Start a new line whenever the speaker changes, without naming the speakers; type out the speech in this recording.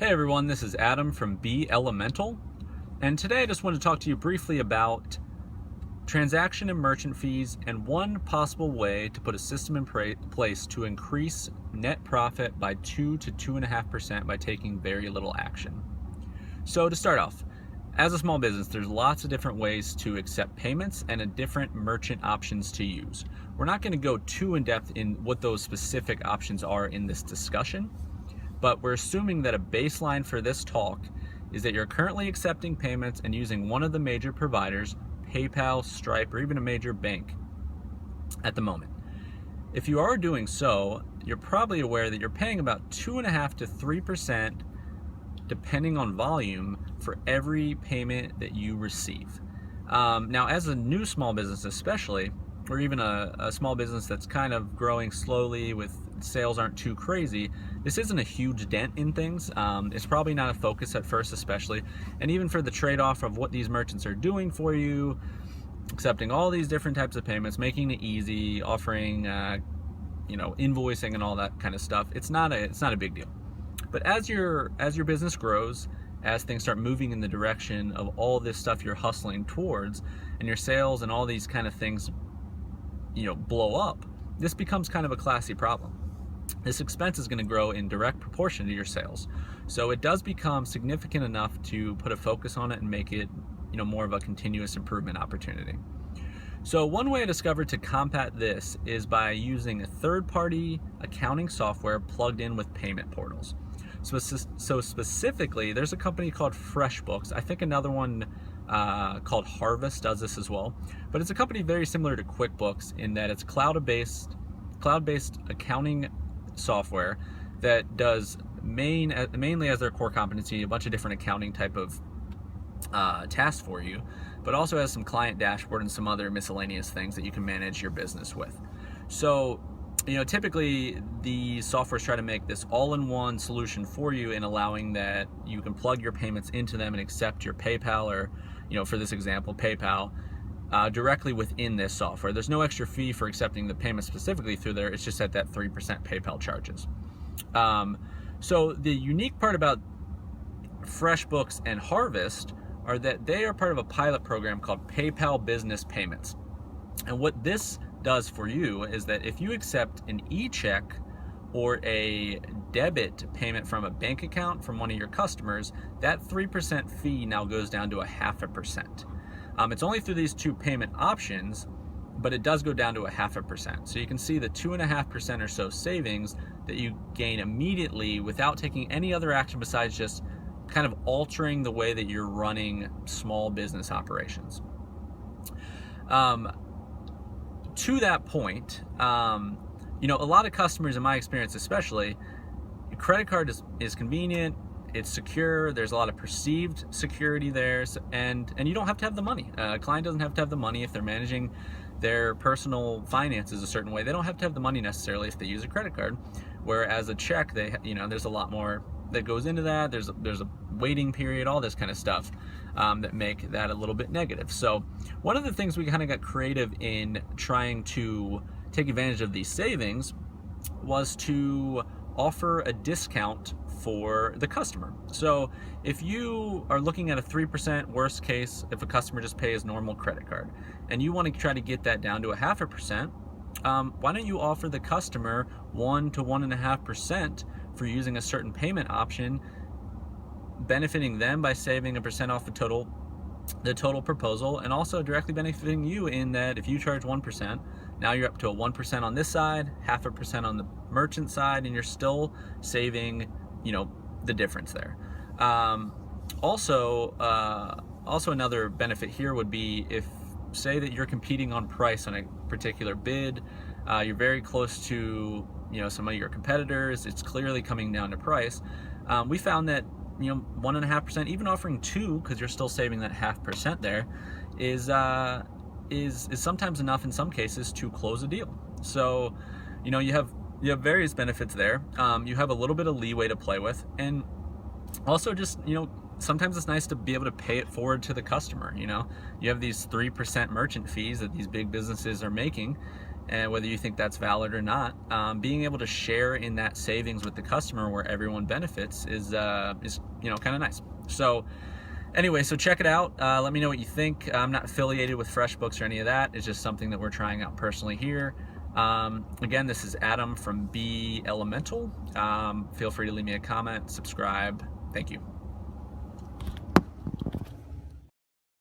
Hey everyone, this is Adam from BeElemental, and today I just want to talk to you briefly about transaction and merchant fees and one possible way to put a system in place to increase net profit by 2 to 2.5% by taking very little action. So to start off, as a small business, there's lots of different ways to accept payments and different merchant options to use. We're not going to go too in depth in what those specific options are in this discussion, but we're assuming that a baseline for this talk is that you're currently accepting payments and using one of the major providers, PayPal, Stripe, or even a major bank at the moment. If you are doing so, you're probably aware that you're paying about 2.5 to 3% depending on volume for every payment that you receive. Now, as a new small business especially, or even a small business that's kind of growing slowly with sales aren't too crazy, this isn't a huge dent in things. It's probably not a focus at first especially, and even for the trade-off of what these merchants are doing for you, accepting all these different types of payments, making it easy, offering invoicing and all that kind of stuff, it's not a big deal. But as your business grows, as things start moving in the direction of all this stuff you're hustling towards, and your sales and all these kind of things blow up, this becomes kind of a classy problem. This expense is going to grow in direct proportion to your sales. So it does become significant enough to put a focus on it and make it more of a continuous improvement opportunity. So one way I discovered to combat this is by using a third-party accounting software plugged in with payment portals. So specifically, there's a company called FreshBooks. I think another one called Harvest does this as well. But it's a company very similar to QuickBooks in that it's cloud-based accounting software that does mainly as their core competency a bunch of different accounting type of tasks for you, but also has some client dashboard and some other miscellaneous things that you can manage your business with. So typically the softwares try to make this all-in-one solution for you in allowing that you can plug your payments into them and accept your PayPal or, for this example, PayPal directly within this software. There's no extra fee for accepting the payment specifically through there. It's just at that 3% PayPal charges. So the unique part about FreshBooks and Harvest are that they are part of a pilot program called PayPal Business Payments. And what this does for you is that if you accept an e-check or a debit payment from a bank account from one of your customers, that 3% fee now goes down to 0.5%. It's only through these two payment options, but it does go down to 0.5%. So you can see the 2.5% or so savings that you gain immediately without taking any other action besides just kind of altering the way that you're running small business operations. To that point, a lot of customers, in my experience especially, credit card is convenient, it's secure, there's a lot of perceived security there, and you don't have to have the money. A client doesn't have to have the money if they're managing their personal finances a certain way. They don't have to have the money necessarily if they use a credit card, whereas a check, there's a lot more that goes into that. There's a waiting period, all this kind of stuff that make that a little bit negative. So one of the things we kind of got creative in trying to take advantage of these savings was to offer a discount for the customer. So if you are looking at a 3% worst case, if a customer just pays normal credit card, and you want to try to get that down to 0.5%, why don't you offer the customer 1 to 1.5% for using a certain payment option, benefiting them by saving 1% off the total proposal, and also directly benefiting you in that if you charge 1%, now you're up to a 1% on this side, 0.5% on the merchant side, and you're still saving, the difference there. Also another benefit here would be if, say that you're competing on price on a particular bid, you're very close to some of your competitors, it's clearly coming down to price. We found that 1.5%, even offering 2%, because you're still saving that 0.5% there, is sometimes enough in some cases to close a deal. So you have various benefits there. You have a little bit of leeway to play with, and also just sometimes it's nice to be able to pay it forward to the customer. You have these 3% merchant fees that these big businesses are making, and whether you think that's valid or not, being able to share in that savings with the customer where everyone benefits is kind of nice. So anyway, so check it out. Let me know what you think. I'm not affiliated with FreshBooks or any of that. It's just something that we're trying out personally here. Again, this is Adam from BeElemental. Feel free to leave me a comment, subscribe. Thank you.